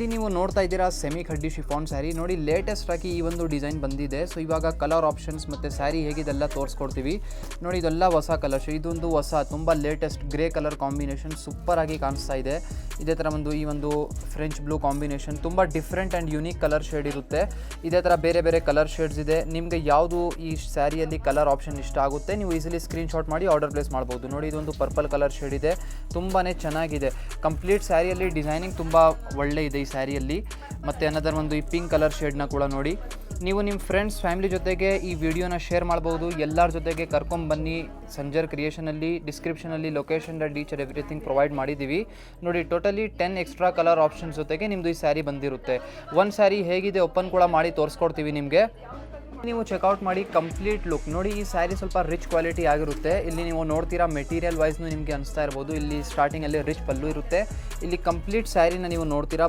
ಇಲ್ಲಿ ನೀವು ನೋಡ್ತಾ ಇದ್ದೀರಾ ಸೆಮಿ ಖಡ್ಡಿ ಶಿಫಾನ್ ಸ್ಯಾರಿ ನೋಡಿ, ಲೇಟೆಸ್ಟ್ ಆಗಿ ಈ ಒಂದು ಡಿಸೈನ್ ಬಂದಿದೆ. ಸೊ ಇವಾಗ ಕಲರ್ ಆಪ್ಷನ್ಸ್ ಮತ್ತು ಸ್ಯಾರಿ ಹೇಗಿದೆಲ್ಲ ತೋರಿಸ್ಕೊಡ್ತೀವಿ ನೋಡಿ. ಇದೆಲ್ಲ ಹೊಸ ಕಲರ್ಸ್, ಇದೊಂದು ಹೊಸ ತುಂಬ latest grey colour combination super ಆಗಿ ಕಾಣಿಸ್ತಾ ಇದೆ. ಇದೇ ಥರ ಈ ಒಂದು ಫ್ರೆಂಚ್ ಬ್ಲೂ ಕಾಂಬಿನೇಷನ್ ತುಂಬ different and unique colour shade ಇರುತ್ತೆ. ಇದೇ ಥರ ಬೇರೆ ಬೇರೆ ಕಲರ್ ಶೇಡ್ಸ್ ಇದೆ. ನಿಮಗೆ ಯಾವುದು ಈ ಸ್ಯಾರಿಯಲ್ಲಿ ಕಲರ್ ಆಪ್ಷನ್ ಇಷ್ಟ ಆಗುತ್ತೆ ನೀವು ಈಸಿಲಿ ಸ್ಕ್ರೀನ್ಶಾಟ್ ಮಾಡಿ ಆರ್ಡರ್ ಪ್ಲೇಸ್ ಮಾಡ್ಬೋದು. ನೋಡಿ ಇದೊಂದು ಪರ್ಪಲ್ ಕಲರ್ ಶೇಡ್ ಇದೆ, ತುಂಬಾ ಚೆನ್ನಾಗಿದೆ. ಕಂಪ್ಲೀಟ್ ಸ್ಯಾರಿಯಲ್ಲಿ ಡಿಸೈನಿಂಗ್ ತುಂಬ ಒಳ್ಳೆ ಇದೆ ಈ ಸ್ಯಾರಿಯಲ್ಲಿ. ಮತ್ತು ಅನ್ನದರ್ ಈ ಪಿಂಕ್ ಕಲರ್ ಶೇಡ್ನ ಕೂಡ ನೋಡಿ. ನೀವು ನಿಮ್ಮ ಫ್ರೆಂಡ್ಸ್ ಫ್ಯಾಮಿಲಿ ಜೊತೆಗೆ ಈ ವಿಡಿಯೋನ ಶೇರ್ ಮಾಡ್ಬೋದು. ಎಲ್ಲರ ಜೊತೆಗೆ ಕರ್ಕೊಂಬನ್ನಿ. ಸಂಜರ್ ಕ್ರಿಯೇಷನಲ್ಲಿ ಡಿಸ್ಕ್ರಿಪ್ಷನಲ್ಲಿ ಲೊಕೇಶನ್ ಟೀಚರ್ ಎವ್ರಿಥಿಂಗ್ ಪ್ರೊವೈಡ್ ಮಾಡಿದ್ದೀವಿ ನೋಡಿ. ಟೋಟಲಿ 10 ಎಕ್ಸ್ಟ್ರಾ ಕಲರ್ ಆಪ್ಷನ್ಸ್ ಜೊತೆಗೆ ನಿಮ್ಮದು ಈ ಸ್ಯಾರಿ ಬಂದಿರುತ್ತೆ. ಒಂದು ಸ್ಯಾರಿ ಹೇಗಿದೆ ಓಪನ್ ಕೂಡ ಮಾಡಿ ತೋರಿಸ್ಕೊಡ್ತೀವಿ ನಿಮಗೆ. ನೀವು ಚೆಕ್ಔಟ್ ಮಾಡಿ ಕಂಪ್ಲೀಟ್ ಲುಕ್ ನೋಡಿ. ಈ ಸ್ಯಾರಿ ಸ್ವಲ್ಪ ರಿಚ್ ಕ್ವಾಲಿಟಿ ಆಗಿರುತ್ತೆ. ಇಲ್ಲಿ ನೀವು ನೋಡ್ತೀರಾ ಮೆಟೀರಿಯಲ್ ವೈಸ್ನು ನಿಮಗೆ ಅನಿಸ್ತಾ ಇರ್ಬೋದು. ಇಲ್ಲಿ ಸ್ಟಾರ್ಟಿಂಗಲ್ಲಿ ರಿಚ್ ಪಲ್ಲು ಇರುತ್ತೆ. ಇಲ್ಲಿ ಕಂಪ್ಲೀಟ್ ಸ್ಯಾರಿನ ನೀವು ನೋಡ್ತೀರಾ.